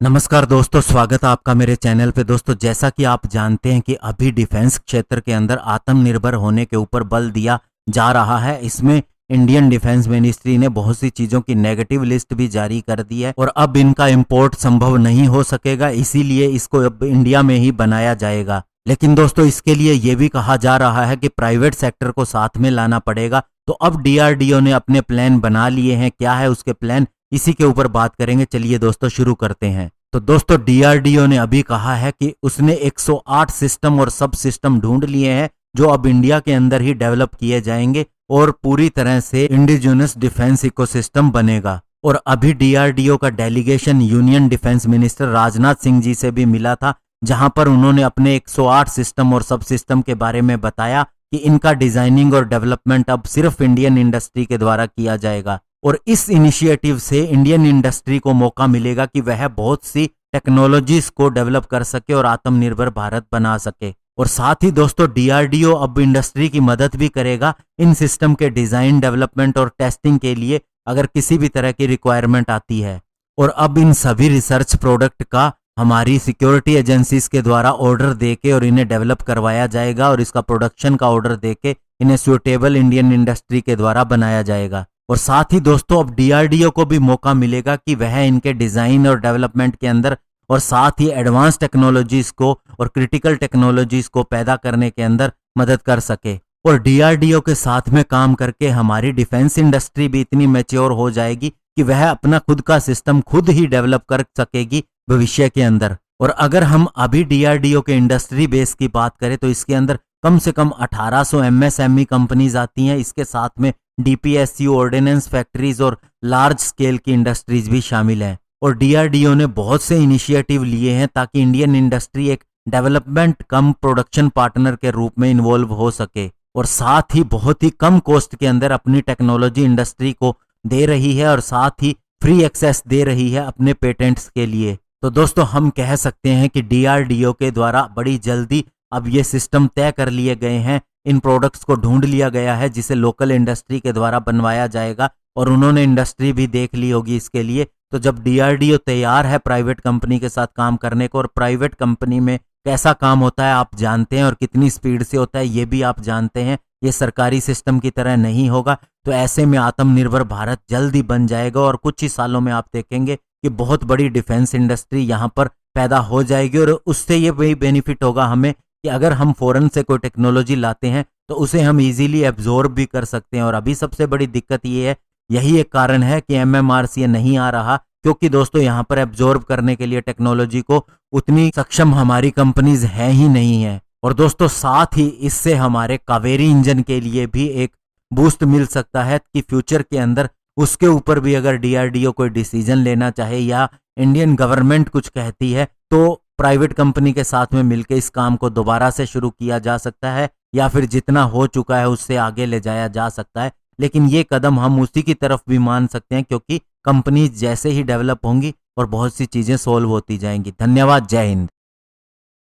नमस्कार दोस्तों, स्वागत है आपका मेरे चैनल पे। दोस्तों, जैसा कि आप जानते हैं कि अभी डिफेंस क्षेत्र के अंदर आत्मनिर्भर होने के ऊपर बल दिया जा रहा है। इसमें इंडियन डिफेंस मिनिस्ट्री ने बहुत सी चीजों की नेगेटिव लिस्ट भी जारी कर दी है और अब इनका इंपोर्ट संभव नहीं हो सकेगा, इसीलिए इसको अब इंडिया में ही बनाया जाएगा। लेकिन दोस्तों, इसके लिए ये भी कहा जा रहा है कि प्राइवेट सेक्टर को साथ में लाना पड़ेगा। तो अब DRDO ने अपने प्लान बना लिए हैं। क्या है उसके प्लान, इसी के ऊपर बात करेंगे। चलिए दोस्तों, शुरू करते हैं। तो दोस्तों, DRDO ने अभी कहा है कि उसने 108 सिस्टम और सब सिस्टम ढूंढ लिए हैं जो अब इंडिया के अंदर ही डेवलप किए जाएंगे और पूरी तरह से इंडिजिनस डिफेंस इकोसिस्टम बनेगा। और अभी DRDO का delegation union defence minister Rajnath Singh ji से भी मिला था, जहां पर उन्होंने अपने 108 सिस्टम और सब सिस्टम के बारे में बताया कि इनका डिजाइनिंग और डेवलपमेंट अब सिर्फ इंडियन इंडस्ट्री के द्वारा किया जाएगा। और इस इनिशिएटिव से इंडियन इंडस्ट्री को मौका मिलेगा कि वह बहुत सी टेक्नोलॉजीज को डेवलप कर सके और आत्मनिर्भर भारत बना सके। और साथ ही दोस्तों, DRDO अब इंडस्ट्री की मदद भी करेगा इन सिस्टम के डिजाइन, डेवलपमेंट और टेस्टिंग के लिए अगर किसी भी तरह की रिक्वायरमेंट आती है। और अब इन सभी रिसर्च प्रोडक्ट का हमारी सिक्योरिटी एजेंसीज के द्वारा ऑर्डर देके और इन्हें डेवलप करवाया जाएगा और इसका प्रोडक्शन का ऑर्डर देके इन्हें सुटेबल इंडियन इंडस्ट्री के द्वारा बनाया जाएगा। और साथ ही दोस्तों, अब DRDO को भी मौका मिलेगा कि वह इनके डिजाइन और डेवलपमेंट के अंदर और साथ ही एडवांस टेक्नोलॉजीज को और क्रिटिकल टेक्नोलॉजीज को पैदा करने के अंदर मदद कर सके। और DRDO के साथ में काम करके हमारी डिफेंस इंडस्ट्री भी इतनी मैच्योर हो जाएगी कि वह अपना खुद का सिस्टम खुद ही डेवलप कर सकेगी भविष्य के अंदर। और अगर हम अभी DRDO के इंडस्ट्री बेस की बात करें तो इसके अंदर कम से कम 1800 MSME कंपनीज आती हैं। इसके साथ में DPSU, ऑर्डिनेंस फैक्ट्रीज और लार्ज स्केल की इंडस्ट्रीज भी शामिल हैं। और DRDO ने बहुत से इनिशिएटिव लिए हैं ताकि इंडियन इंडस्ट्री एक डेवलपमेंट कम प्रोडक्शन पार्टनर के रूप में इन्वॉल्व हो सके और साथ ही बहुत ही कम कॉस्ट के अंदर अपनी टेक्नोलॉजी इंडस्ट्री को दे रही है और साथ ही फ्री एक्सेस दे रही है अपने पेटेंट्स के लिए। तो दोस्तों, हम कह सकते हैं कि DRDO के द्वारा बड़ी जल्दी अब ये सिस्टम तय कर लिए गए हैं, इन प्रोडक्ट्स को ढूंढ लिया गया है जिसे लोकल इंडस्ट्री के द्वारा बनवाया जाएगा और उन्होंने इंडस्ट्री भी देख ली होगी इसके लिए। तो जब DRDO तैयार है प्राइवेट कंपनी के साथ काम करने को, और प्राइवेट कंपनी में कैसा काम होता है आप जानते हैं और कितनी स्पीड से होता है ये भी आप जानते हैं, ये सरकारी सिस्टम की तरह नहीं होगा। तो ऐसे में आत्मनिर्भर भारत जल्दी बन जाएगा और कुछ ही सालों में आप देखेंगे कि बहुत बड़ी डिफेंस इंडस्ट्री यहाँ पर पैदा हो जाएगी। और उससे ये भी बेनिफिट होगा हमें कि अगर हम फॉरेन से कोई टेक्नोलॉजी लाते हैं तो उसे हम इजीली एब्जॉर्ब भी कर सकते हैं। और अभी सबसे बड़ी दिक्कत ये है, यही एक कारण है कि MMRCA नहीं आ रहा, क्योंकि दोस्तों यहाँ पर एब्जॉर्ब करने के लिए टेक्नोलॉजी को उतनी सक्षम हमारी कंपनीज हैं ही नहीं है। और दोस्तों, साथ ही इससे हमारे कावेरी इंजन के लिए भी एक बूस्ट मिल सकता है कि फ्यूचर के अंदर उसके ऊपर भी अगर DRDO कोई डिसीजन लेना चाहे या इंडियन गवर्नमेंट कुछ कहती है तो प्राइवेट कंपनी के साथ में मिलकर इस काम को दोबारा से शुरू किया जा सकता है या फिर जितना हो चुका है उससे आगे ले जाया जा सकता है। लेकिन ये कदम हम उसी की तरफ भी मान सकते हैं क्योंकि कंपनी जैसे ही डेवलप होंगी और बहुत सी चीजें सोल्व होती जाएंगी। धन्यवाद, जय हिंद।